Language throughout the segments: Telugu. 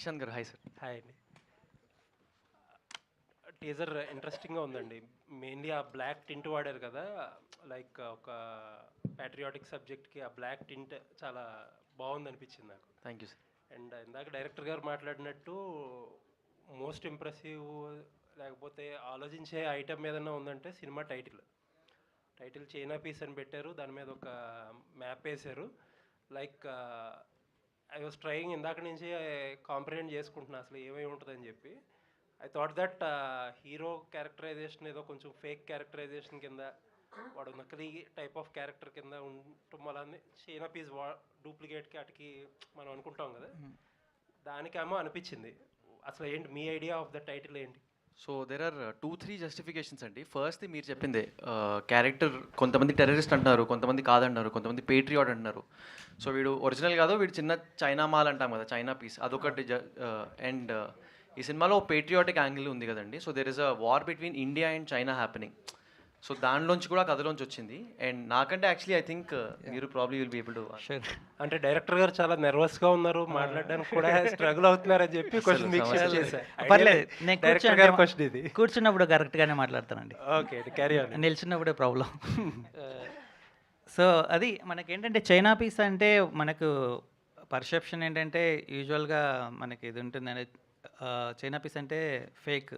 నిశాంత్ గారు హాయ్ సార్. హాయ్ అండి. టీజర్ ఇంట్రెస్టింగ్గా ఉందండి. మెయిన్లీ ఆ బ్లాక్ టింట్ వాడారు కదా, లైక్ ఒక ప్యాట్రియాటిక్ సబ్జెక్ట్కి ఆ బ్లాక్ టింట్ చాలా బాగుంది అనిపించింది నాకు. Thank you sir. అండ్ ఇందాక డైరెక్టర్ గారు మాట్లాడినట్టు మోస్ట్ ఇంప్రెసివ్ లేకపోతే ఆలోచించే ఐటమ్ ఏదన్నా ఉందంటే సినిమా టైటిల్ చైనా పీస్ అని పెట్టారు, దాని మీద ఒక మ్యాప్ వేశారు. లైక్ ఐ వాజ్ ట్రయింగ్ ఇందాక నుంచి కాంప్రిహెండ్ చేసుకుంటున్నా అసలు ఏమై ఉంటుందని చెప్పి. I thought that hero characterization ఏదో కొంచెం ఫేక్ క్యారెక్టరైజేషన్ కింద, వాడు నకిలీ టైప్ ఆఫ్ క్యారెక్టర్ కింద ఉండటం వల్ల చైనా పీస్ డూప్లికేట్కి అటుకి మనం అనుకుంటాం కదా, దానికేమో అనిపించింది. అసలు ఏంటి మీ ఐడియా ఆఫ్ ద టైటిల్ ఏంటి? సో దెర్ ఆర్ 2-3 జస్టిఫికేషన్స్ అండి. ఫస్ట్ మీరు చెప్పిందే, క్యారెక్టర్ కొంతమంది టెర్రరిస్ట్ అంటున్నారు, కొంతమంది కాదంటున్నారు, కొంతమంది పేట్రియాట్ అంటున్నారు. సో వీడు ఒరిజినల్ కాదు, వీడు చిన్న చైనా మాల్ అంటాం కదా, చైనా పీస్ అదొకటి. అండ్ ఈ సినిమాలో పేట్రియాటిక్ యాంగిల్ ఉంది కదండి. So there is a war between India and China happening. So దానిలోంచి కూడా కథలోంచి వచ్చింది. అండ్ నాకంటే యాక్చువల్లీ ఐ థింక్ మీరు probably will be able to. అంటే డైరెక్టర్ గారు చాలా నర్వస్గా ఉన్నారు, మాట్లాడడానికి కూడా స్ట్రగుల్ అవుతున్నారని చెప్పి క్వశ్చన్ మీకు షిఫ్ట్ చేశా. పర్లేదు, నేను డైరెక్టర్ గారి క్వశ్చన్ ఇది. కూర్చున్నప్పుడు కరెక్ట్గానే మాట్లాడతానండి. Okay, carry on. నిల్చున్నప్పుడే ప్రాబ్లం. సో అది మనకేంటంటే చైనా పీస్ అంటే మనకు పర్సెప్షన్ ఏంటంటే యూజువల్గా మనకి ఇది ఉంటుందండి, చైనా పీస్ అంటే fake,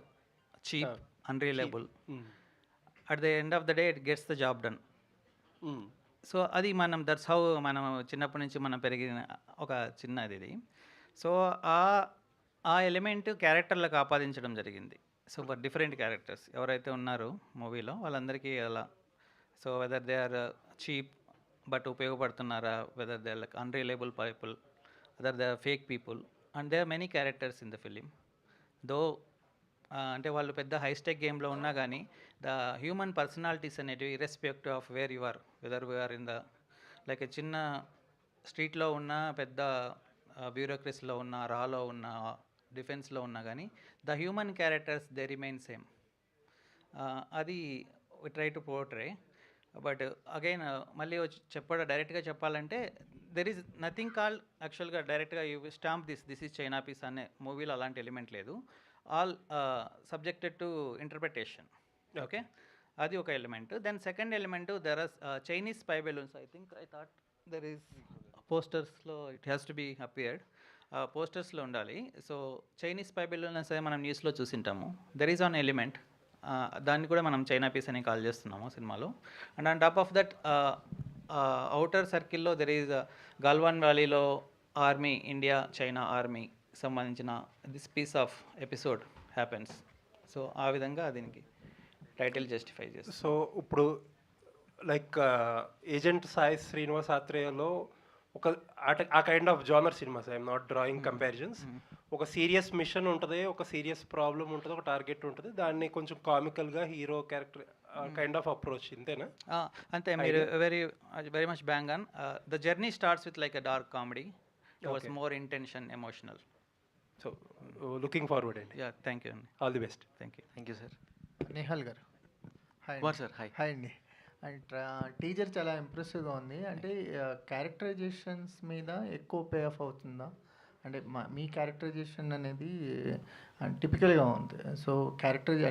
cheap, unreliable. At the end of the day it gets the job done. So అది మనం దట్స్ హౌ మనం చిన్నప్పటి నుంచి మనం పెరిగిన ఒక చిన్నది ఇది. సో ఆ ఎలిమెంట్ క్యారెక్టర్లకు ఆపాదించడం జరిగింది. సో ఫర్ డిఫరెంట్ క్యారెక్టర్స్ ఎవరైతే ఉన్నారో మూవీలో వాళ్ళందరికీ అలా. So whether they are cheap but ఉపయోగపడుతున్నారా, whether they are like unreliable people, whether they are fake people, and they are many characters in the film. Though అంటే వాళ్ళు పెద్ద హైస్టెక్ గేమ్లో ఉన్నా కానీ ద హ్యూమన్ పర్సనాలిటీస్ అనేటివి irrespective of where you are, whether we're in the like చిన్న స్ట్రీట్లో ఉన్న, పెద్ద బ్యూరోక్రసీలో ఉన్న, రాలో ఉన్న, డిఫెన్స్లో ఉన్నా కానీ the human characters they remain same. అది we try to portray. But again మళ్ళీ డైరెక్ట్గా చెప్పాలంటే దెర్ ఈజ్ నథింగ్ కాల్డ్ యాక్చువల్గా డైరెక్ట్గా you stamp this is China piece అనే మూవీలో అలాంటి ఎలిమెంట్ లేదు. All subjected to interpretation. Okay, అది ఒక element. Then second element, there are Chinese spy balloons. I thought there is పోస్టర్స్లో it has to be appeared, పోస్టర్స్లో ఉండాలి. సో చైనీస్ స్పై బెలూన్స్ అదే మనం న్యూస్లో చూసింటాము. దెర్ ఈజ్ ఆన్ ఎలిమెంట్, దాన్ని కూడా మనం చైనా పీస్ అని కాల్ చేస్తున్నాము సినిమాలో. And on top of that outer సర్కిల్లో దెర్ ఈజ్ గల్వాన్ వ్యాలీలో ఆర్మీ, ఇండియా చైనా ఆర్మీ సంబంధించిన this piece of episode happens. So ఆ విధంగా దీనికి టైటిల్ జస్టిఫై చేస్తుంది. సో ఇప్పుడు లైక్ ఏజెంట్ సాయి శ్రీనివాస్ ఆత్రేయలో ఒక ఆ kind of genre cinemas, I'm not drawing comparisons. ఒక సీరియస్ మిషన్ ఉంటుంది, ఒక సీరియస్ ప్రాబ్లం ఉంటుంది, ఒక టార్గెట్ ఉంటుంది, దాన్ని కొంచెం కామికల్గా hero character kind of approach, ఇంతేనా? అంతే, మీరు very much bang on. The journey starts with like a dark comedy, was more intention, emotional. So looking forward అండి. యా, థ్యాంక్ యూ అండి. All the best. Thank you sir. Nihal garu hi. Kumar sir hi. Hi అండి. అండ్ టీజర్ చాలా ఇంప్రెసివ్గా ఉంది. అంటే క్యారెక్టరైజేషన్స్ మీద ఎక్కువ పే ఆఫ్ అవుతుందా? అంటే మీ క్యారెక్టరైజేషన్ అనేది టిపికల్గా ఉంది. సో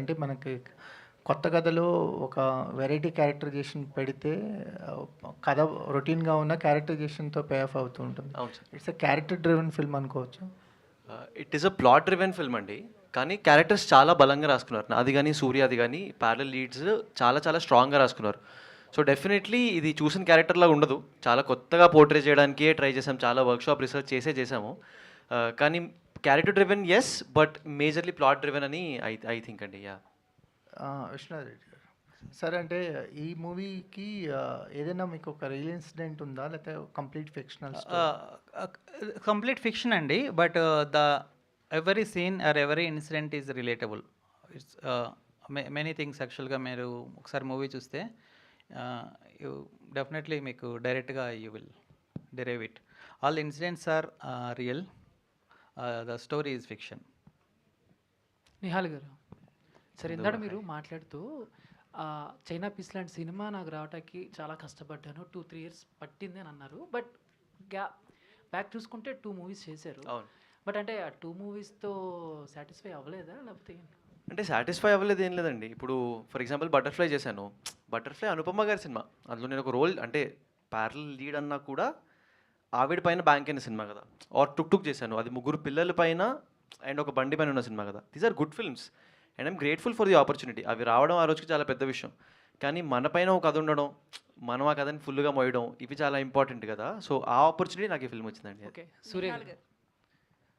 అంటే మనకి కొత్త కథలో ఒక వెరైటీ క్యారెక్టరైజేషన్ పెడితే కథ రొటీన్గా ఉన్న క్యారెక్టరైజేషన్తో పే ఆఫ్ అవుతూ ఉంటుంది. It's a character driven film అనుకోవచ్చు. It is a plot driven film అండి, కానీ క్యారెక్టర్స్ చాలా బలంగా రాసుకున్నారు. అది కానీ సూర్య, అది కానీ ప్యారల్ లీడ్స్ చాలా చాలా స్ట్రాంగ్గా రాసుకున్నారు. సో డెఫినెట్లీ ఇది చూసిన క్యారెక్టర్లా ఉండదు, చాలా కొత్తగా పోర్ట్రే చేయడానికే ట్రై చేసాం, చాలా వర్క్షాప్ రీసెర్చ్ చేసాము. కానీ character driven yes, but majorly plot driven అని ఐ థింక్ అండి. యా. విశ్వనాథ్ రెడ్డి గారు సార్, అంటే ఈ మూవీకి ఏదైనా మీకు ఒక రియల్ ఇన్సిడెంట్ ఉందా, లేకపోతే కంప్లీట్ ఫిక్షనల్? కంప్లీట్ ఫిక్షన్ అండి, but the every scene or every incident is relatable. It's many things. యాక్చువల్గా మీరు ఒకసారి మూవీ చూస్తే యూ డెఫినెట్లీ మీకు డైరెక్ట్గా you will derive it. All the incidents are real, the story is fiction. Nihal గారు, సరే ఇందాక మీరు మాట్లాడుతూ చైనా పీస్ లాంటి సినిమా నాకు రావడానికి చాలా కష్టపడ్డాను, 2-3 years పట్టింది అని అన్నారు. బట్ బ్యాక్ చూసుకుంటే 2 movies చేశారు. బట్ అంటే ఆ 2 మూవీస్‌తో సాటిస్ఫై అవ్వలేదా? లేకపోతే ఏంటి? అంటే సాటిస్ఫై అవ్వలేదు ఏం లేదండి. ఇప్పుడు ఫర్ ఎగ్జాంపుల్ 'బటర్‌ఫ్లై' చేశాను. 'బటర్‌ఫ్లై' అనుపమ గారి సినిమా. అందులో నేను ఒక రోల్ అంటే ప్యారలల్ లీడ్ అన్నా కూడా ఆవిడ పైన బ్యాంక్ అయిన సినిమా కదా. ఆర్ 'టుక్ టుక్' చేశాను. అది ముగ్గురు పిల్లల పైన అండ్ ఒక బండి పైన ఉన్న సినిమా కదా. These are good films and I'm grateful for the opportunity. అవి రావడం ఆ రోజుకి చాలా పెద్ద విషయం. కానీ మన పైన ఒక కథ ఉండడం, మనం ఆ కథని ఫుల్‌గా మోయడం ఇవి చాలా ఇంపార్టెంట్ కదా. సో ఆ ఆపర్చునిటీ నాకు ఈ ఫిల్మ్ వచ్చిందండి. ఓకే.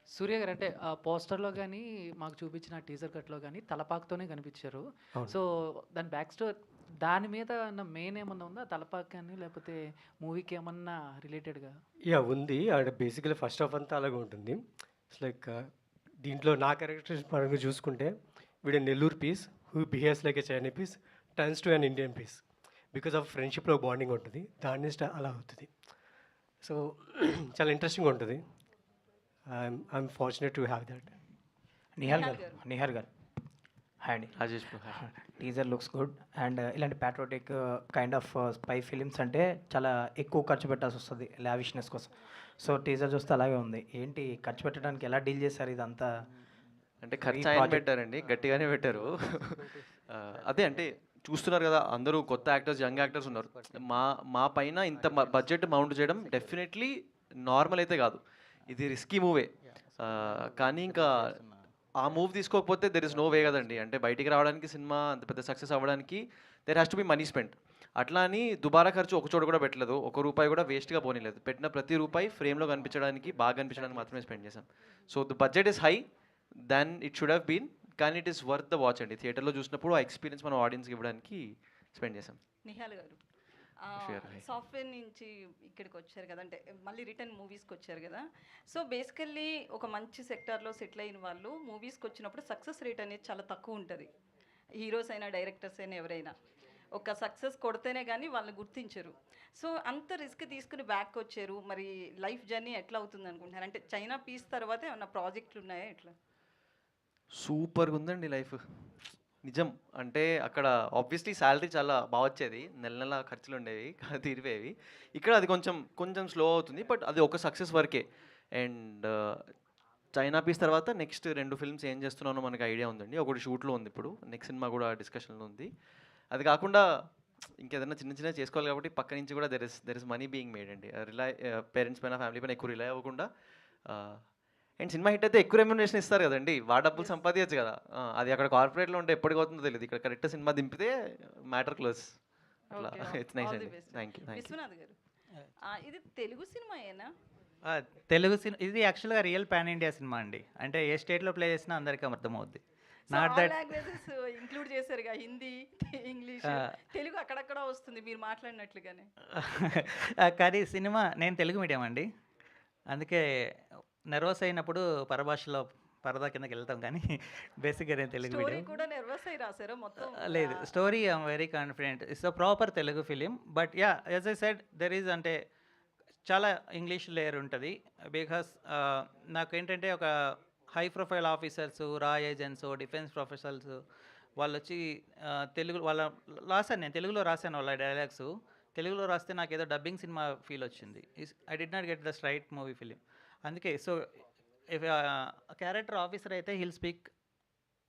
సూర్య గారు అంటే ఆ పోస్టర్‌లో గాని, మాకు చూపించిన టీజర్ కట్‌లో గాని తలపాకుతోనే కనిపించారు. అవును. సో, దాని బ్యాక్ స్టోరీ దాని మీద మెయిన్ ఏమన్నా ఉందా? తలపాకు గాని లేకపోతే మూవీకి ఏమన్నా రిలేటెడ్‌గా? ఉంది. అండ్ బేసికల్లీ ఫస్ట్ హాఫ్ అంతా అలాగే ఉంటుంది. ఇట్స్ లైక్ దీంట్లో నా క్యారెక్టర్స్ పరంగా చూసుకుంటే వీడు Nellore piece who behaves like a China piece turns to an Indian piece because of ఫ్రెండ్షిప్లో బాండింగ్ ఉంటుంది. దాని అలా అవుతుంది. సో చాలా ఇంట్రెస్టింగ్ ఉంటుంది. I'm fortunate to have that. Nihal garu hi అండి. Rajesh bro. Teaser looks good and ఇలాంటి patriotic kind of spy films అంటే చాలా ఎక్కువ ఖర్చు పెట్టాల్సి వస్తుంది లావిష్నెస్ కోసం. సో టీజర్ చూస్తే అలాగే ఉంది. ఏంటి ఖర్చు పెట్టడానికి ఎలా డీల్ చేశారు ఇదంతా? అంటే ఖర్చు ఆయన పెట్టారండి, గట్టిగానే పెట్టారు. అదే అంటే చూస్తున్నారు కదా, అందరూ కొత్త యాక్టర్స్, యంగ్ యాక్టర్స్ ఉన్నారు. మా పైన ఇంత బడ్జెట్ మౌంట్ చేయడం డెఫినెట్లీ నార్మల్ అయితే కాదు. ఇది రిస్కీ మూవే. కానీ ఇంకా ఆ మూవ్ తీసుకోకపోతే దెర్ ఇస్ నో వే కదండి. అంటే బయటికి రావడానికి సినిమా అంత పెద్ద సక్సెస్ అవ్వడానికి there has to be money spend. అట్లా అని దుబారా ఖర్చు ఒక చోట కూడా పెట్టలేదు, ₹1 కూడా వేస్ట్గా పోనీలేదు. పెట్టిన ప్రతి రూపాయి ఫ్రేమ్లో కనిపించడానికి, బాగా కనిపించడానికి మాత్రమే స్పెండ్ చేశాం. So the budget is high then it should have been, కానీ it is worth the watch అండి. థియేటర్లో చూసినప్పుడు ఆ ఎక్స్పీరియన్స్ మనం ఆడియన్స్కి ఇవ్వడానికి స్పెండ్ చేశాం. నిహాల్ గారు Sure. సాఫ్ట్వేర్ నుంచి ఇక్కడికి వచ్చారు కదా, అంటే మళ్ళీ రిటర్న్ మూవీస్కి వచ్చారు కదా. సో బేసికల్లీ ఒక మంచి సెక్టార్లో సెటిల్ అయిన వాళ్ళు మూవీస్కి వచ్చినప్పుడు సక్సెస్ రేట్ అనేది చాలా తక్కువ ఉంటుంది. హీరోస్ అయినా డైరెక్టర్స్ అయినా ఎవరైనా ఒక సక్సెస్ కొడితేనే కానీ వాళ్ళని గుర్తించరు. సో అంత రిస్క్ తీసుకుని బ్యాక్ వచ్చారు. మరి లైఫ్ జర్నీ ఎట్లా అవుతుంది అనుకుంటున్నారు? అంటే చైనా పీస్ తర్వాత ఏమన్నా ప్రాజెక్టులు ఉన్నాయా ఎట్లా? సూపర్గా ఉందండి లైఫ్, నిజం. అంటే అక్కడ ఆబ్వియస్లీ శాలరీ చాలా బాగా వచ్చేది, నెల నెల ఖర్చులు ఉండేవి, తీరిపోయేవి. ఇక్కడ అది కొంచెం కొంచెం స్లో అవుతుంది, బట్ అది ఒక సక్సెస్ వరకే. అండ్ చైనా పీస్ తర్వాత నెక్స్ట్ 2 ఫిల్మ్స్ ఏం చేస్తున్నానో మనకి ఐడియా ఉందండి. ఒకటి షూట్లో ఉంది, ఇప్పుడు నెక్స్ట్ సినిమా కూడా డిస్కషన్లో ఉంది. అది కాకుండా ఇంకేదైనా చిన్న చిన్న చేసుకోవాలి కాబట్టి పక్క నుంచి కూడా there is money being made అండి. పేరెంట్స్ పైన, ఫ్యామిలీ పైన ఎక్కువ రిలై అవ్వకుండా. అండ్ సినిమా హిట్ అయితే ఎక్కువ రెమ్యునరేషన్ ఇస్తారు కదండి, డబ్బులు సంపాదించచ్చు కదా. అది అక్కడ కార్పొరేట్లో ఉంటే ఎప్పటికి అవుతుందో తెలియదు, ఇక్కడ కరెక్ట్ సినిమా దింపితే మ్యాటర్ క్లోజ్. అట్లా ఇట్స్ నైస్ అండి. Thank you. విశ్వనాథ్ గారు, ఇది తెలుగు సినిమా ఏనా? తెలుగు సినిమా ఇది యాక్చువల్గా రియల్ పాన్ ఇండియా సినిమా అండి. అంటే ఏ స్టేట్లో ప్లే చేసినా అందరికీ అర్థమవుద్ది. నాట్ దట్ లాంగ్వేజెస్ ఇంక్లూడ్ చేశారుగా, హిందీ, ఇంగ్లీష్, తెలుగు అక్కడక్కడ వస్తుంది మీరు మాట్లాడినట్లుగానే. కానీ సినిమా నేను తెలుగు మీడియం అండి, అందుకే నర్వస్ అయినప్పుడు పరభాషలో పరదా కిందకి వెళ్తాం. కానీ బేసిక్గా నేను తెలుగు స్టోరీ మీడియం. కూడా నర్వస్ అయి రాశారా మొత్తం? లేదు, story I'm very confident. It's a proper Telugu film. But yeah, as I said there is అంటే చాలా ఇంగ్లీష్ లేయర్ ఉంటుంది. బికాస్ నాకేంటంటే ఒక హై ప్రొఫైల్ ఆఫీసర్స్, రా ఏజెంట్స్, డిఫెన్స్ ప్రొఫెషనల్స్ వాళ్ళు వచ్చి తెలుగు నేను తెలుగులో రాశాను వాళ్ళ డైలాగ్స్. తెలుగులో రాస్తే నాకు ఏదో డబ్బింగ్ సినిమా ఫీల్ వచ్చింది. I did not get the straight movie film. అందుకే సో ఇఫ్ క్యారెక్టర్ ఆఫీసర్ అయితే హిల్ స్పీక్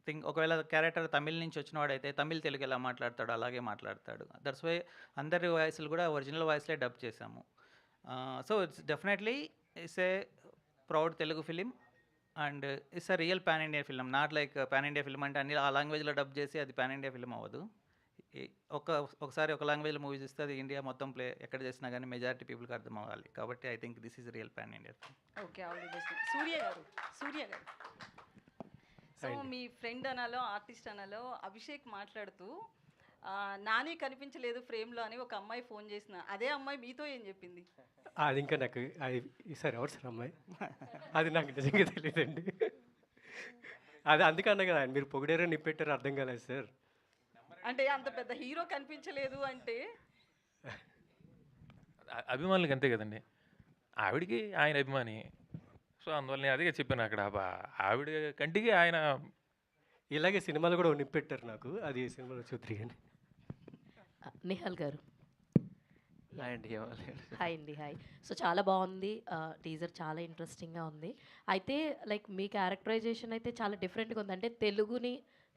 థింగ్. ఒకవేళ క్యారెక్టర్ తమిళ్ నుంచి వచ్చిన వాడైతే తమిళ్ తెలుగు ఎలా మాట్లాడతాడో అలాగే మాట్లాడతాడు. దట్స్ వై అందరి వాయిస్లు కూడా ఒరిజినల్ వాయిస్లే డబ్ చేశాము. So it's definitely it's a proud Telugu film and it's a real pan India film. Not like pan India film అంటే అన్ని ఆ లాంగ్వేజ్లో డబ్ చేసి అది పాన్ ఇండియా ఫిలిం అవ్వదు. ఒకసారి ఒక లాంగ్వేజ్లో మూవీ చూస్తే అది ఇండియా మొత్తం ప్లే ఎక్కడ చేసినా కానీ మెజారిటీ పీపుల్కి అర్థం అవ్వాలి. కాబట్టి I think this is real pan India. Okay, all the best. Surya గారు, సో మీ ఫ్రెండ్ అనాలో ఆర్టిస్ట్ అనాలో అభిషేక్ మాట్లాడుతూ నాని కనిపించలేదు ఫ్రేమ్లో అని ఒక అమ్మాయి ఫోన్ చేసిన, అదే అమ్మాయి మీతో ఏం చెప్పింది? అది ఇంకా నాకు సార్ ఎవరు సార్ అమ్మాయి? అది నాకు నిజంగా తెలియదండి. అది అందుకన్నా కదా మీరు పొగిడారో నిప్పెట్టారో అర్థం కాలేదు సార్. అంటే అంత పెద్ద హీరో కనిపించలేదు అంటే అభిమానులకి అంతే కదండి, ఆవిడికి ఆయన అభిమాని. సో అందువల్ల నేను అదే చెప్పాను అక్కడ, ఆవిడ కంటికి ఆయన. ఇలాగే సినిమాలు కూడా నిప్పెట్టారు నాకు, అది సినిమాలో చూద్దరు కానీ. నిహాల్ గారు, హాయ్ అండి హాయ్ అండి, హాయ్. సో చాలా బాగుంది, టీజర్ చాలా ఇంట్రెస్టింగ్గా ఉంది. అయితే లైక్ మీ క్యారెక్టరైజేషన్ అయితే చాలా డిఫరెంట్గా ఉంది. అంటే తెలుగుని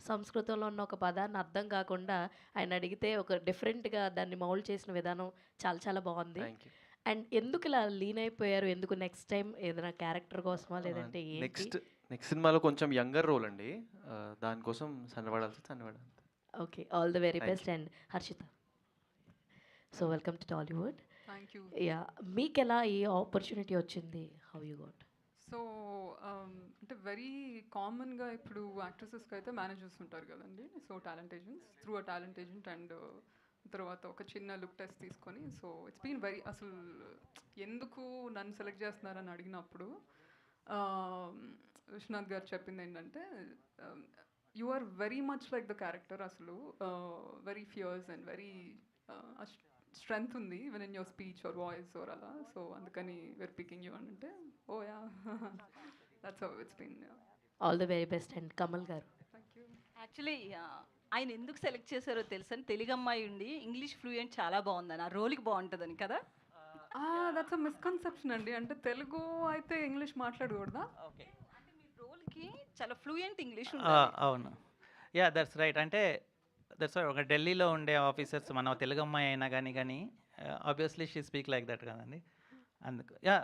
సంస్కృతంలో ఉన్న ఒక పదాన్ని అర్థం కాకుండా ఆయన అడిగితే ఒక డిఫరెంట్గా దాన్ని మౌల్డ్ చేసిన విధానం చాలా చాలా బాగుంది. Thank you. అండ్ ఎందుకు ఇలా లీన్ అయిపోయారు? ఎందుకు నెక్స్ట్ టైం ఏదైనా క్యారెక్టర్ కోసమా లేదంటే ఏంటి? నెక్స్ట్ సినిమాలో కొంచెం యంగర్ రోల్ అండి, దానికోసం సన్నబడాలి. Okay, all the very Thank best. And Harshita, so welcome to Tollywood. Thank you. Yeah, మీకు ఎలా ఈ ఆపర్చునిటీ వచ్చింది? How you got? సో అంటే వెరీ కామన్గా ఇప్పుడు యాక్ట్రసెస్కి అయితే మేనేజర్స్ ఉంటారు కదండి. So talent agents through a talent agent and తర్వాత ఒక చిన్న లుక్ టెస్ట్ తీసుకొని, సో ఇట్స్ బీన్ వెరీ, అసలు ఎందుకు నన్ను సెలెక్ట్ చేస్తున్నారని అడిగినప్పుడు విశ్వనాథ్ గారు చెప్పింది ఏంటంటే, you are very much like the character, అసలు very fierce and very strength ఉంది even in your speech or voice or అలా. సో అందుకని వేర్ పికింగ్ యూ అని అంటే, oh yeah, that's how it's been. All the very best. And Kamal garu, thank you. Actually ఆయన ఎందుకు సెలెక్ట్ చేశారో తెలుసా? తెలుగు అమ్మాయి ఉండి ఇంగ్లీష్ ఫ్లూయెంట్ చాలా బాగుందని, ఆ రోల్కి బాగుంటుందని కదా. దట్స్ అ మిస్కన్సెప్షన్ అండి. అంటే తెలుగు అయితే ఇంగ్లీష్ మాట్లాడకూడదా? ఓకే, అంటే మీ రోల్కి చాలా ఫ్లూయెంట్ ఇంగ్లీష్ అవును, యా దట్స్ రైట్. అంటే దట్స్ ఒక ఢిల్లీలో ఉండే ఆఫీసర్స్ మన తెలుగు అమ్మాయి అయినా కానీ obviously she speak like that కదండి. అందుకు yeah,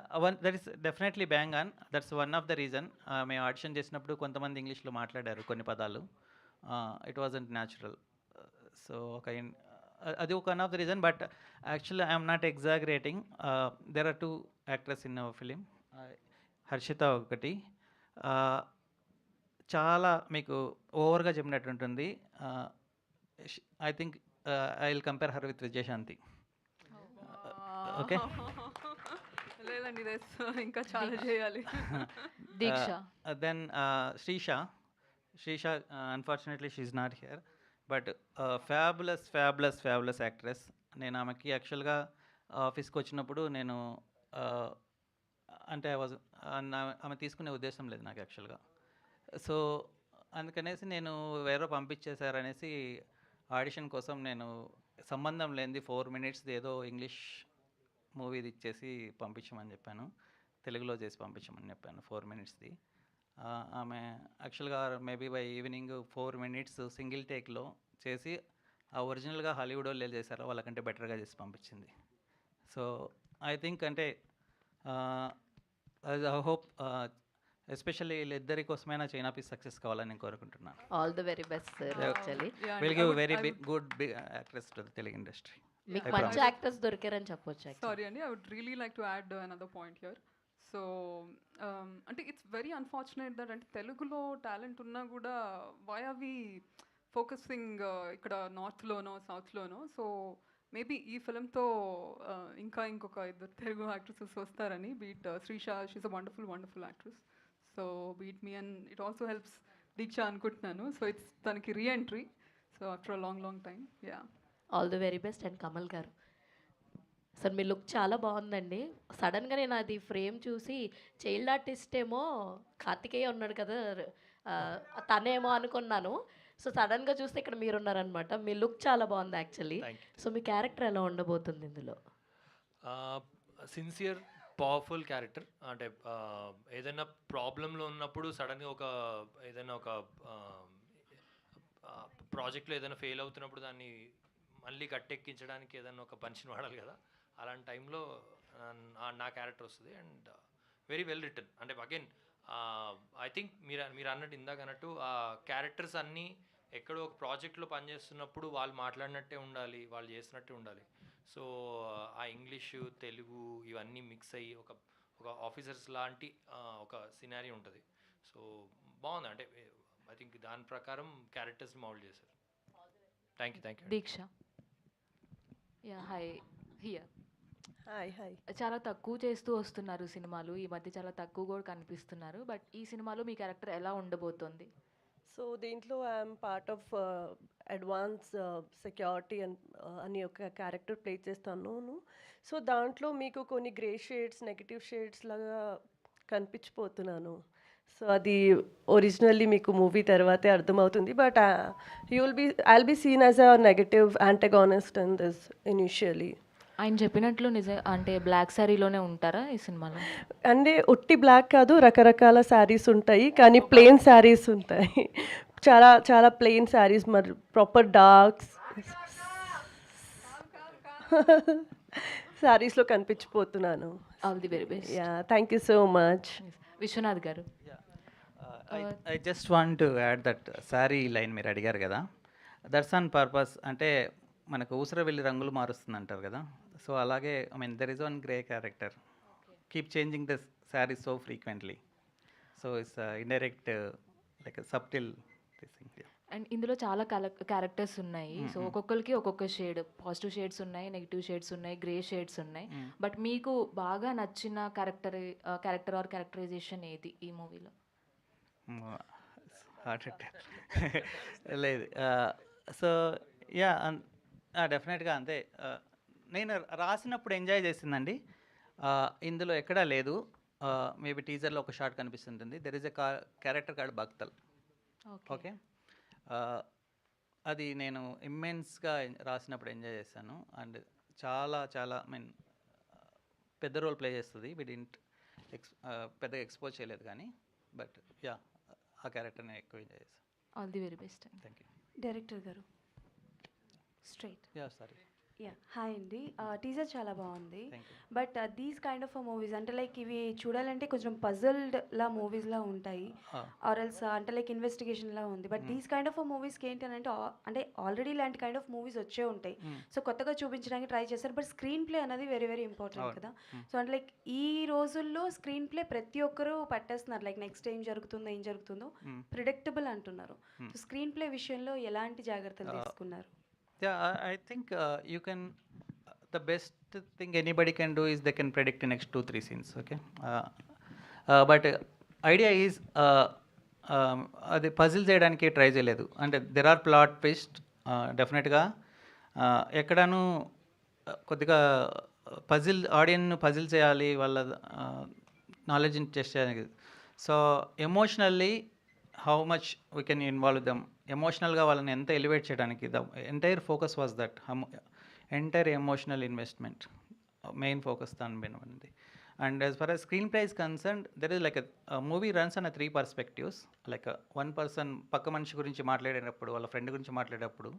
that is definitely bang on. That's one of the reason. మేము ఆడిషన్ చేసినప్పుడు కొంతమంది ఇంగ్లీష్లో మాట్లాడారు కొన్ని పదాలు, ఇట్ వాజంట్ న్యాచురల్. సో అది ఒక one of the reason. But actually I'm not exaggerating. There are 2 actors in our film. Harshita ఒకటి, చాలా మీకు ఓవర్గా చెప్పినట్టు ఉంటుంది. I think I will compare her with Vijayashanti. Okay, లేదండి, ఇంకా చాలా చేయాలి. Deeksha, then Shreesha unfortunately she is not here, but fabulous actress. నేను ఆమెకి యాక్చువల్గా ఆఫీస్కి వచ్చినప్పుడు నేను అంటే ఆమె తీసుకునే ఉద్దేశం లేదు నాకు యాక్చువల్గా. సో అందుకనేసి నేను వేరే పంపించేశారనేసి ఆడిషన్ కోసం నేను సంబంధం లేనిది 4 minutes ఏదో ఇంగ్లీష్ మూవీది ఇచ్చేసి పంపించమని చెప్పాను, తెలుగులో చేసి పంపించమని చెప్పాను 4 minutesది. ఆమె యాక్చువల్గా maybe by evening 4 minutes single టేక్లో చేసి ఆ ఒరిజినల్గా హాలీవుడ్ వాళ్ళు చేశారో వాళ్ళకంటే బెటర్గా చేసి పంపించింది. సో ఐ థింక్ అంటే ఐ హోప్ ఎస్పెషల్లీ వీళ్ళిద్దరి కోసమైనా చైనా పీస్ సక్సెస్ కావాలని నేను కోరుకుంటున్నాను. All the very best sir. Actually will give very good actress to the Telugu industry. మీకు మంచి యాక్టర్స్ దొరికారని చెప్పొచ్చు. సారీ అండి, I would really like to add another point here. So అంటే ఇట్స్ వెరీ అన్ఫార్చునేట్ దట్ అంటే తెలుగులో టాలెంట్ ఉన్నా కూడా వై ఆర్ వి ఫోకసింగ్ ఇక్కడ నార్త్లోనో సౌత్లోనో. సో మేబీ ఈ ఫిలింతో ఇంకా ఇంకొక 2 తెలుగు యాక్ట్రెసెస్ వస్తారని. Beat Shreesha, she's a wonderful actress. So beat me and it also helps Deeksha అనుకుంటున్నాను. సో ఇట్స్ తనకి reentry, so after a long time. Yeah, all the very best. And Kamal garu, sir me look చాలా బాగుందండి. సడన్గా నేను అది ఫ్రేమ్ చూసి చైల్డ్ ఆర్టిస్ట్ ఏమో కార్తికేయ ఉన్నాడు కదా, తనేమో అనుకున్నాను. సో సడన్గా చూస్తే ఇక్కడ మీరు ఉన్నారనమాట. మీ లుక్ చాలా బాగుంది యాక్చువల్లీ. సో మీ క్యారెక్టర్ ఎలా ఉండబోతుంది ఇందులో? Sincere powerful character. అంటే ఏదైనా ప్రాబ్లంలో ఉన్నప్పుడు సడన్గా ఏదైనా ఒక ప్రాజెక్ట్లో ఏదైనా ఫెయిల్ అవుతున్నప్పుడు దాన్ని మళ్ళీ గట్టెక్కించడానికి ఏదైనా ఒక పంచిని వాడాలి కదా, అలాంటి టైంలో నా క్యారెక్టర్ వస్తుంది. And very well return. అంటే అగైన్ ఐ థింక్ మీరు అన్నట్టు ఇందాక అన్నట్టు ఆ క్యారెక్టర్స్ అన్నీ ఎక్కడో ఒక ప్రాజెక్ట్లో పనిచేస్తున్నప్పుడు వాళ్ళు మాట్లాడినట్టే ఉండాలి, వాళ్ళు చేసినట్టే ఉండాలి. సో ఆ ఇంగ్లీషు తెలుగు ఇవన్నీ మిక్స్ అయ్యి ఒక ఆఫీసర్స్ లాంటి ఒక సినారీ ఉంటుంది. సో బాగుంది. అంటే ఐ థింక్ దాని ప్రకారం క్యారెక్టర్స్ని మౌల్డ్ చేశారు. Thank you. Deeksha, yeah hi here. Hi. చాలా తక్కువ చేస్తూ వస్తున్నారు సినిమాలు ఈ మధ్య, చాలా తక్కువ కూడా కనిపిస్తున్నారు. బట్ ఈ సినిమాలో మీ క్యారెక్టర్ ఎలా ఉండబోతోంది? సో దీంట్లో I'm part of advance security అని ఒక క్యారెక్టర్ ప్లే చేస్తాను. సో దాంట్లో మీకు కొన్ని గ్రే షేడ్స్, నెగటివ్ షేడ్స్ లాగా కనిపించిపోతున్నాను. సో అది ఒరిజినల్లీ మీకు మూవీ తర్వాతే అర్థమవుతుంది. But I'll be seen as a negative antagonist in this initially. ఆయన చెప్పినట్లు అంటే బ్లాక్ శారీలోనే ఉంటారా ఈ సినిమాలో? అంటే ఒట్టి బ్లాక్ కాదు, రకరకాల శారీస్ ఉంటాయి, కానీ ప్లెయిన్ శారీస్ ఉంటాయి. చాలా చాలా ప్లెయిన్ శారీస్, మరి ప్రాపర్ డార్క్స్ శారీస్లో కనిపించిపోతున్నాను. All the very best. Yeah, thank you so much. Viswanath గారు. I just want to add that sari line మీరు అడిగారు కదా, దట్స్ ఆన్ పర్పస్. అంటే మనకు ఊసర వెళ్ళి రంగులు మారుస్తుంది అంటారు కదా, సో అలాగే I mean there is one grey character keep changing the sari so frequently, so it's indirect like subtle thing. And ఇందులో చాలా క్యారెక్టర్స్ ఉన్నాయి. సో ఒక్కొక్కరికి ఒక్కొక్క షేడ్, పాజిటివ్ షేడ్స్ ఉన్నాయి, నెగిటివ్ షేడ్స్ ఉన్నాయి, గ్రే షేడ్స్ ఉన్నాయి. బట్ మీకు బాగా నచ్చిన క్యారెక్టర్ ఆర్ క్యారెక్టరైజేషన్ ఏది ఈ మూవీలో? లేదు, సో యా డెఫినెట్గా అంతే. నేను రాసినప్పుడు ఎంజాయ్ చేసిందండి, ఇందులో ఎక్కడా లేదు. మేబీ టీజర్లో ఒక షార్ట్ కనిపిస్తుంటుంది. There is a character called Bhaktal. Okay, అది నేను ఇమ్మెన్స్గా రాసినప్పుడు ఎంజాయ్ చేశాను. అండ్ చాలా చాలా ఐ మీన్ పెద్ద రోల్ ప్లే చేస్తుంది. వి డింట్ పెద్దగా ఎక్స్పోజ్ చేయలేదు కానీ, బట్ యా ఆ క్యారెక్టర్ని ఎక్కువ ఎంజాయ్ చేశాను. All the very best. Thank you. Director గారు straight. Yeah sorry. Yeah, hi అండి. టీజర్ చాలా బాగుంది. Thank you. But these kind of movies అంటే లైక్ ఇవి చూడాలంటే కొంచెం పజల్డ్ లా మూవీస్లా ఉంటాయి, ఆర్ ఎల్స్ అంటే లైక్ ఇన్వెస్టిగేషన్లా ఉంది. బట్ దీస్ కైండ్ ఆఫ్ మూవీస్కి ఏంటి అని అంటే ఆల్రెడీ ఇలాంటి కైండ్ ఆఫ్ మూవీస్ వచ్చే ఉంటాయి. సో కొత్తగా చూపించడానికి ట్రై చేస్తారు, బట్ స్క్రీన్ ప్లే అనేది వెరీ వెరీ ఇంపార్టెంట్ కదా. సో అంటే లైక్ ఈ రోజుల్లో స్క్రీన్ ప్లే ప్రతి ఒక్కరూ పట్టేస్తున్నారు. లైక్ నెక్స్ట్ ఏం జరుగుతుందో ప్రిడిక్టబుల్ అంటున్నారు. సో స్క్రీన్ ప్లే విషయంలో ఎలాంటి జాగ్రత్తలు తీసుకున్నారు? Yeah, I think you can, the best thing anybody can do is they can predict the next 2-3 scenes, okay? But idea is, అది పజిల్ చేయడానికి ట్రై చేయలేదు. అంటే దెర్ ఆర్ ప్లాట్ ట్విస్ట్ డెఫినెట్గా, ఎక్కడను కొద్దిగా ఆడియన్ను పజిల్ చేయాలి, వాళ్ళ నాలెడ్జ్ని టెస్ట్ చేయడానికి. So emotionally how much we can involve them, ఎమోషనల్గా వాళ్ళని ఎంత ఎలివేట్ చేయడానికి. The entire focus was that, entire emotional investment main focus దాని మీద ఉంది. And as far as screenplay is concerned, there is like a movie runs on a 3 perspectives. like one person పక్క మనిషి గురించి మాట్లాడేటప్పుడు, వాళ్ళ ఫ్రెండ్ గురించి మాట్లాడేటప్పుడు,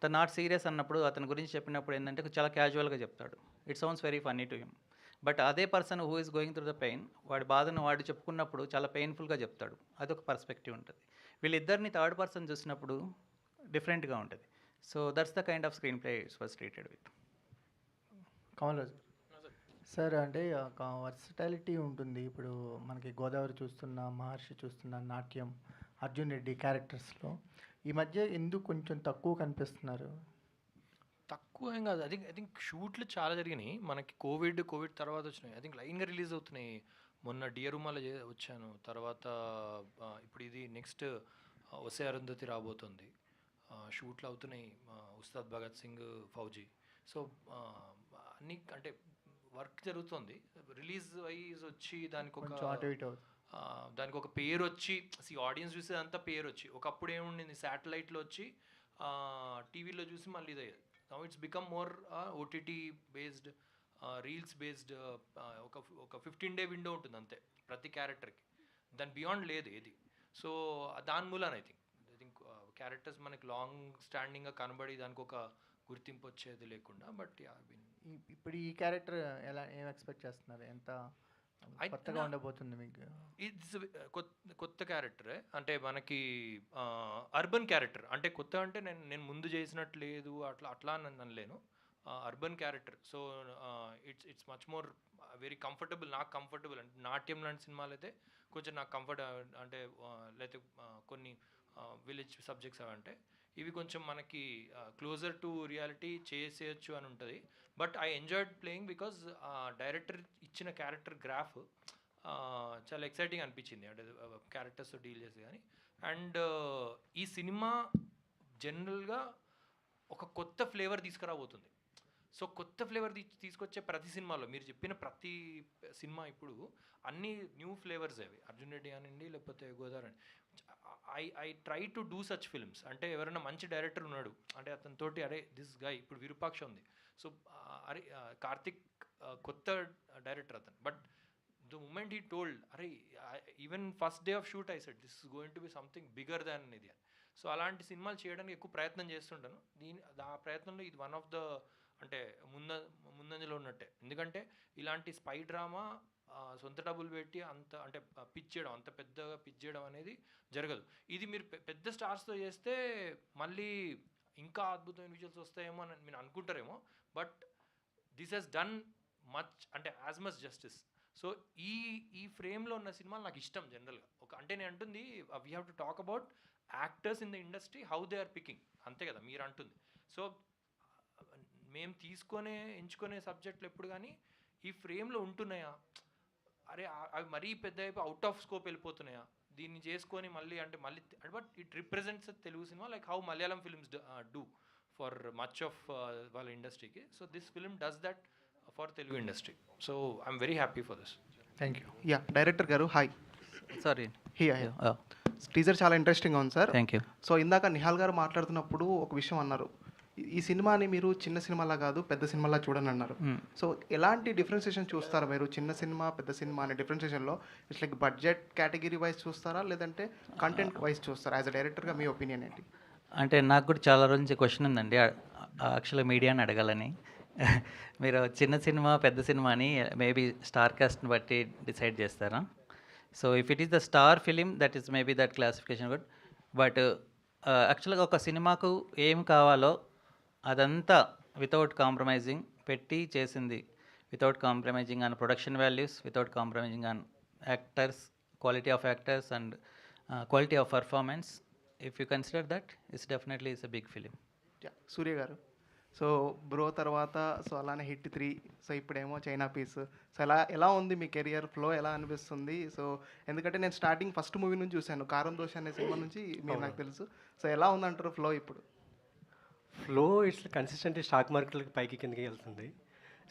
తను నాట్ సీరియస్ అన్నప్పుడు, అతని గురించి చెప్పినప్పుడు ఏంటంటే చాలా క్యాజువల్గా చెప్తాడు. It sounds very funny to him. But అదే person who is going through the pain, వాడి బాధను వాడు చెప్పుకున్నప్పుడు చాలా పెయిన్ఫుల్గా చెప్తాడు. అదొక పర్స్పెక్టివ్ ఉంటుంది. వీళ్ళిద్దరిని థర్డ్ పర్సన్ చూసినప్పుడు డిఫరెంట్గా ఉంటుంది. So that's the kind off screen play it's was treated with. Kamalaraju sir, అంటే ఒక వర్సటాలిటీ ఉంటుంది. ఇప్పుడు మనకి గోదావరి చూస్తున్నా, మహర్షి చూస్తున్నా, నాట్యం, అర్జున్ రెడ్డి క్యారెక్టర్స్లో ఈ మధ్య ఎందుకు కొంచెం తక్కువ కనిపిస్తున్నారు? తక్కువ ఏం కాదు. ఐ థింక్ షూట్లు చాలా జరిగినాయి. మనకి కోవిడ్ తర్వాత వచ్చినాయి. ఐ థింక్ లైన్గా రిలీజ్ అవుతున్నాయి. మొన్న డియరుమాలో వచ్చాను, తర్వాత ఇప్పుడు ఇది నెక్స్ట్ ఒసే అరుంధతి రాబోతుంది. షూట్లు అవుతున్నాయి, ఉస్తాద్ భగత్ సింగ్, ఫౌజీ. సో అన్ని అంటే వర్క్ జరుగుతుంది. రిలీజ్ వైజ్ వచ్చి దానికి ఒక పేరు వచ్చి, ఆడియన్స్ చూసేదంతా పేరు వచ్చి, ఒకప్పుడు ఏముండింది శాటిలైట్లో వచ్చి టీవీలో చూసి మళ్ళీ ఇదే. Now it's become more OTT based, reels based. ఒక 15-day విండో ఉంటుంది అంతే ప్రతి క్యారెక్టర్కి, దాని బియాండ్ లేదు ఏది. సో దాని మూలాన ఐ థింక్ క్యారెక్టర్స్ మనకి లాంగ్ స్టాండింగ్గా కనబడి దానికి ఒక గుర్తింపు వచ్చేది లేకుండా. బట్ ఇప్పుడు ఈ క్యారెక్టర్ ఏం ఎక్స్పెక్ట్ చేస్తున్నారు? ఎంత కొత్తగా ఉండబోతుంది మీకు? ఇట్స్ కొత్త క్యారెక్టరే. అంటే మనకి అర్బన్ క్యారెక్టర్, అంటే కొత్త అంటే నేను ముందు చేసినట్టు లేదు, అట్లా అనలేను. Urban character. So it's much more very comfortable, నాకు కంఫర్టబుల్. అంటే నాట్యం లాంటి సినిమాలు అయితే కొంచెం నాకు కంఫర్ట్, అంటే లేకపోతే కొన్ని విలేజ్ సబ్జెక్ట్స్ అవంటే ఇవి కొంచెం మనకి క్లోజర్ టు రియాలిటీ చేసేయచ్చు అని ఉంటుంది. But I enjoyed playing because director ఇచ్చిన క్యారెక్టర్ గ్రాఫ్ చాలా ఎక్సైటింగ్ అనిపించింది, అంటే క్యారెక్టర్స్తో డీల్ చేసి. కానీ అండ్ ఈ సినిమా జనరల్గా ఒక కొత్త ఫ్లేవర్ తీసుకురాబోతుంది. సో కొత్త ఫ్లేవర్ తీసుకొచ్చే ప్రతి సినిమాలో, మీరు చెప్పిన ప్రతి సినిమా ఇప్పుడు అన్ని న్యూ ఫ్లేవర్స్ అవి. అర్జున్ రెడ్డి అనండి, లేకపోతే గోదావరి అండి. I try to do such films. అంటే ఎవరైనా మంచి డైరెక్టర్ ఉన్నాడు అంటే అతనితోటి, అరే దిస్ గై, ఇప్పుడు విరూపాక్ష ఉంది. సో అరే కార్తిక్ కొత్త డైరెక్టర్ అతను, but the moment he told అరే even first day of shoot I said this is going to be something bigger than ఇది అని. సో అలాంటి సినిమాలు చేయడానికి ఎక్కువ ప్రయత్నం చేస్తుంటాను. ఆ ప్రయత్నంలో ఇది వన్ ఆఫ్ ద అంటే ముందంజలో ఉన్నట్టే. ఎందుకంటే ఇలాంటి స్పై డ్రామా సొంత డబ్బులు పెట్టి అంత అంటే పిచ్ చేయడం, అంత పెద్దగా పిచ్ చేయడం అనేది జరగదు. ఇది మీరు పెద్ద స్టార్స్తో చేస్తే మళ్ళీ ఇంకా అద్భుతమైన విజువల్స్ వస్తాయేమో అని మీరు అనుకుంటారేమో, but this he's done much అంటే యాజ్ మచ్ జస్టిస్. సో ఈ ఫ్రేమ్లో ఉన్న సినిమాలు నాకు ఇష్టం జనరల్గా. అంటే నేను అంటుంది we have to talk about actors in the industry, how they are picking, అంతే కదా మీరు అంటుంది. సో మేము ఎంచుకునే సబ్జెక్టులు ఎప్పుడు కానీ ఈ ఫ్రేమ్లో ఉంటున్నాయా, అరే అవి మరీ పెద్ద అయిపోయి అవుట్ ఆఫ్ స్కోప్ వెళ్ళిపోతున్నాయా, దీన్ని చేసుకొని మళ్ళీ but it represents Telugu cinema like how Malayalam films do for much of వాళ్ళ ఇండస్ట్రీకి. So this film does that for Telugu industry. So I'm very happy for this. Thank you. Yeah director గారు హాయ్. సారీ టీజర్ చాలా ఇంట్రెస్టింగ్గా ఉంది సార్. Thank you. సో ఇందాక నిహాల్ గారు మాట్లాడుతున్నప్పుడు ఒక విషయం అన్నారు, ఈ సినిమాని మీరు చిన్న సినిమాలా కాదు పెద్ద సినిమాలా చూడని అన్నారు. సో ఎలాంటి డిఫరెన్సియేషన్ చూస్తారా మీరు చిన్న సినిమా పెద్ద సినిమా అనే డిఫరెన్సియేషన్లో? It's like budget category wise చూస్తారా లేదంటే కంటెంట్ వైజ్ చూస్తారా? యాజ్ అ డైరెక్టర్గా మీ ఒపీనియన్ ఏంటి? అంటే నాకు కూడా చాలా రోజు నుంచి క్వశ్చన్ ఉందండి, యాక్చువల్గా మీడియాని అడగాలని. మీరు చిన్న సినిమా పెద్ద సినిమా అని మేబీ స్టార్ కాస్ట్ని బట్టి డిసైడ్ చేస్తారా? So if it is the star film that is maybe that classification good. But యాక్చువల్గా ఒక సినిమాకు ఏం కావాలో అదంతా వితౌట్ కాంప్రమైజింగ్ పెట్టి చేసింది, without compromising on production values, without compromising on actors, quality of actors and quality of performance. If you consider that it's definitely it's a big film. Surya గారు, సో బ్రో తర్వాత సో అలానే హిట్ 3, సో ఇప్పుడేమో చైనా పీస్. సో ఎలా ఉంది మీ కెరియర్ ఫ్లో, ఎలా అనిపిస్తుంది? సో ఎందుకంటే నేను స్టార్టింగ్ ఫస్ట్ మూవీ నుంచి చూశాను, కారం దోశ అనే సినిమా నుంచి మీరు నాకు తెలుసు. సో ఎలా ఉందంటారు ఫ్లో ఇప్పుడు? ఫ్లో ఇట్స్ కన్సిస్టెంట్లీ స్టాక్ మార్కెట్లకి పైకి కిందకి వెళ్తుంది.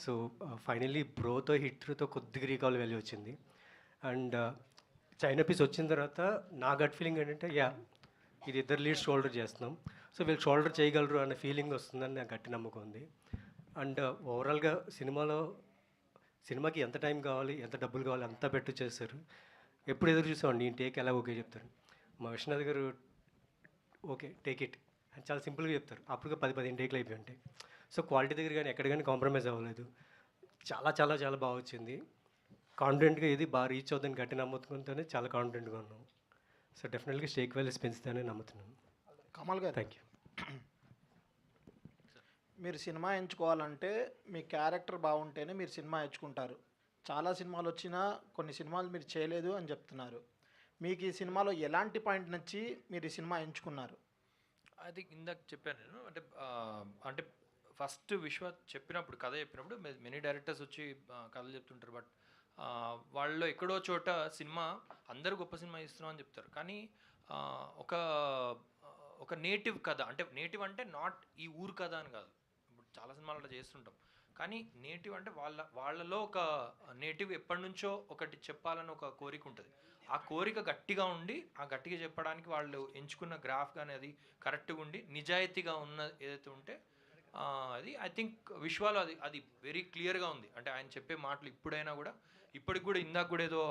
సో ఫైనల్లీ బ్రోతో హిట్తో కొద్దిగా రీకాల్ వాల్యూ వచ్చింది. అండ్ చైనా పీస్ వచ్చిన తర్వాత నా గట్ ఫీలింగ్ ఏంటంటే ఇది ఇద్దరు లీడ్స్ షోల్డర్ చేస్తున్నాం, సో వీళ్ళు షోల్డర్ చేయగలరు అనే ఫీలింగ్ వస్తుందని నాకు గట్టి నమ్మకం ఉంది. అండ్ ఓవరాల్గా సినిమాకి ఎంత టైం కావాలి, ఎంత డబ్బులు కావాలి అంతా పెట్టు చేస్తారు. ఎప్పుడు ఎదురు చూసామండి నేను టేక్ ఎలా ఓకే చెప్తారు, మా విశ్వనాథ్ గారు ఓకే టేక్ ఇట్ అని చాలా సింపుల్గా చెప్తారు. అప్పుడు 10-15 టేక్లు అయిపోయి ఉంటాయి. సో క్వాలిటీ దగ్గర కానీ ఎక్కడ కానీ కాంప్రమైజ్ అవ్వలేదు. చాలా చాలా చాలా బాగా వచ్చింది. కాన్ఫిడెంట్గా ఇది బాగా రీచ్ అవుతుందని గట్టి నమ్ముతుంటేనే చాలా కాన్ఫిడెంట్గా ఉన్నాం. సో డెఫినెట్గా స్టేక్ వాల్యూస్ పెంచుతానని నమ్ముతున్నాను. Kamal garu, thank you. మీరు సినిమా ఎంచుకోవాలంటే మీ క్యారెక్టర్ బాగుంటేనే మీరు సినిమా ఎంచుకుంటారు. చాలా సినిమాలు వచ్చినా కొన్ని సినిమాలు మీరు చేయలేదు అని చెప్తున్నారు. మీకు ఈ సినిమాలో ఎలాంటి పాయింట్ నచ్చి మీరు ఈ సినిమా ఎంచుకున్నారు? అది ఇందాక చెప్పాను నేను. అంటే ఫస్ట్ విశ్వ చెప్పినప్పుడు కథ చెప్పినప్పుడు మెనీ డైరెక్టర్స్ వచ్చి కథలు చెప్తుంటారు, బట్ వాళ్ళలో ఎక్కడో చోట సినిమా అందరూ గొప్ప సినిమా ఇస్తున్నాం అని చెప్తారు, కానీ ఒక నేటివ్ కథ, అంటే నేటివ్ అంటే నాట్ ఈ ఊరు కథ అని కాదు, ఇప్పుడు చాలా సినిమాలు అలా చేస్తుంటాం, కానీ నేటివ్ అంటే వాళ్ళలో ఒక నేటివ్ ఎప్పటి నుంచో ఒకటి చెప్పాలని ఒక కోరిక ఉంటుంది. ఆ కోరిక గట్టిగా ఉండి ఆ గట్టిగా చెప్పడానికి వాళ్ళు ఎంచుకున్న గ్రాఫ్ కానీ అది కరెక్ట్గా ఉండి నిజాయితీగా ఉన్న ఏదైతే ఉంటే అది ఐ థింక్ విశ్వాలో అది వెరీ క్లియర్గా ఉంది. అంటే ఆయన చెప్పే మాటలు ఇప్పటికి కూడా ఇందాక కూడా ఏదో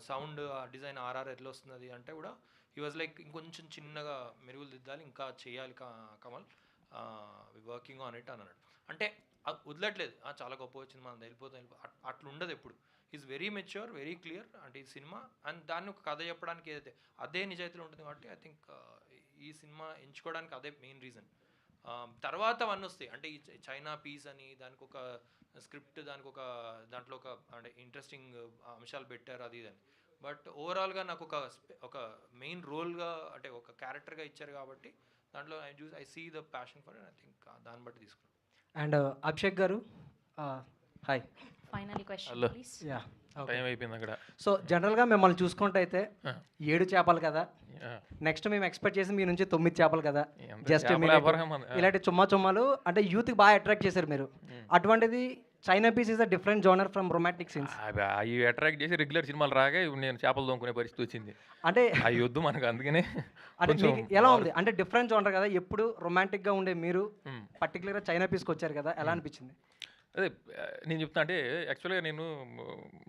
సౌండ్ డిజైన్ ఎట్లా వస్తుంది అంటే కూడా హీ వాజ్ లైక్ ఇంకొంచెం చిన్నగా మెరుగులు దిద్దాలి, ఇంకా చేయాలి కమల్, వర్కింగ్ ఆన్ ఇట్ అన్నాడు. అంటే వదలట్లేదు, చాలా గొప్ప వచ్చింది మనం వెళ్ళిపోతాం అట్లా ఉండదు ఎప్పుడు. Is very mature, very clear. అంటే ఈ సినిమా అండ్ దాన్ని ఒక కథ చెప్పడానికి ఏదైతే అదే నిజాయితీలో ఉంటుంది కాబట్టి ఐ థింక్ ఈ సినిమా ఎంచుకోవడానికి అదే మెయిన్ రీజన్. తర్వాత అవన్నీ వస్తాయి, అంటే ఈ చైనా పీస్ అని దానికి ఒక స్క్రిప్ట్, దాంట్లో ఒక అంటే ఇంట్రెస్టింగ్ అంశాలు పెట్టారు అది ఇదని. బట్ ఓవరాల్గా నాకు ఒక మెయిన్ రోల్గా అంటే ఒక క్యారెక్టర్గా ఇచ్చారు కాబట్టి దాంట్లో I see the passion for it. I think దాన్ని బట్టి తీసుకున్నాను. అండ్ అభిషేక్ గారు hi. Final question please. Time అయిపోయింది అక్కడ. సో జనరల్గా మిమ్మల్ని చూసుకుంటే అయితే 7 చేపలు కదా, నెక్స్ట్ మేము ఎక్స్పెక్ట్ చేసి మీ నుంచి 9 చేపలు కదా. జస్ట్ ఇలాంటి చుమ్మాలు అంటే యూత్కి బాగా అట్రాక్ట్ చేశారు మీరు. అటువంటిది China piece is a different genre from romantic scenes. అవి అట్రాక్ట్ చేసి రెగ్యులర్ సినిమాలు రాగా ఇప్పుడు నేను చేపలు దొంగకునే పరిస్థితి వచ్చింది. అంటే అవి వద్దు మనకు, అందుకనే. అంటే ఎలా ఉంది అంటే డిఫరెంట్ జోనర్ కదా, ఎప్పుడు రొమాంటిక్గా ఉండే మీరు పర్టికులర్గా చైనా పీస్కి వచ్చారు కదా, ఎలా అనిపించింది? అదే నేను చెప్తున్నా అంటే యాక్చువల్గా నేను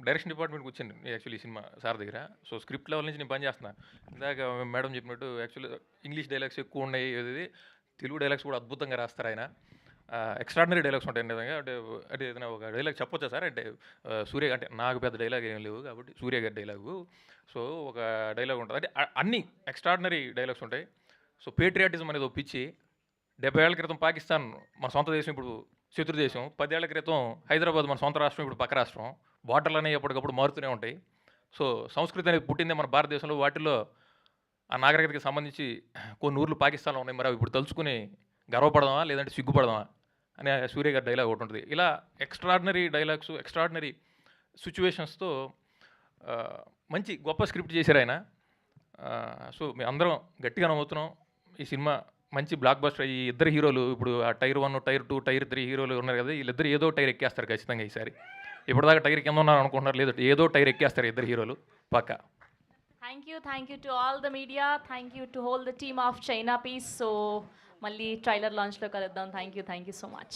డైరెక్షన్ డిపార్ట్మెంట్కి వచ్చాను యాక్చువల్లీ ఈ సినిమా సార్ దగ్గర. సో స్క్రిప్ట్ లెవెల్ నుంచి నేను పని చేస్తున్నా. ఇందాక మేడం చెప్పినట్టు యాక్చువల్లీ ఇంగ్లీష్ డైలాగ్స్ ఎక్కువ ఉన్నాయి, ఇది తెలుగు డైలాగ్స్ కూడా అద్భుతంగా రాస్తారు ఆయన. ఎక్స్ట్రాడినరీ డైలాగ్స్ ఉంటాయి నిజంగా. అంటే అంటే ఏదైనా ఒక డైలాగ్ చెప్పొచ్చా సార్? అంటే సూర్య అంటే నాకు పెద్ద డైలాగ్ ఏం లేవు కాబట్టి సూర్య గారి డైలాగు. సో ఒక డైలాగ్ ఉంటుంది అంటే అన్ని ఎక్స్ట్రాడినరీ డైలాగ్స్ ఉంటాయి. సో పేట్రియాటిజం అనేది ఒప్పించి 70 ఏళ్ల క్రితం పాకిస్తాన్ మన సొంత దేశం, ఇప్పుడు శత్రు దేశం. 10 ఏళ్ల క్రితం హైదరాబాద్ మన సొంత రాష్ట్రం, ఇప్పుడు పక్క రాష్ట్రం. బార్డర్లు అనేవి ఎప్పటికప్పుడు మారుతూనే ఉంటాయి. సో సంస్కృతి అనేది పుట్టిందే మన భారతదేశంలో. వాటిల్లో ఆ నాగరికతకి సంబంధించి కొన్ని ఊర్లు పాకిస్తాన్లో ఉన్నాయి. మరి అవి ఇప్పుడు తలుచుకుని గర్వపడదామా లేదంటే సిగ్గుపడదామా అనే సూర్య గారి డైలాగ్ ఒకటి ఉంటుంది. ఇలా ఎక్స్ట్రాడినరీ డైలాగ్స్, ఎక్స్ట్రాడినరీ సిచ్యువేషన్స్తో మంచి గొప్ప స్క్రిప్ట్ చేశారు ఆయన. సో మేము అందరం గట్టిగా నమ్ముతున్నాం ఈ సినిమా మంచి బ్లాక్ బస్టర్. ఈ ఇద్దరు హీరోలు ఇప్పుడు ఆ టైర్ 1, టైర్ 2, టైర్ 3 హీరోలు ఉన్నారు కదా, వీళ్ళిద్దరు ఏదో టైర్ ఎక్కేస్తారు ఖచ్చితంగా ఈసారి. ఇప్పటిదాకా టైర్ కింద ఉన్నారు అనుకుంటున్నారు, లేదు ఏదో టైర్ ఎక్కేస్తారు ఇద్దరు హీరోలు పక్కా. Thank you to all the media. Thank you to all the team of China Piece. So, మళ్ళీ ట్రైలర్ లాంచ్లో కలుద్దాం. Thank you so much.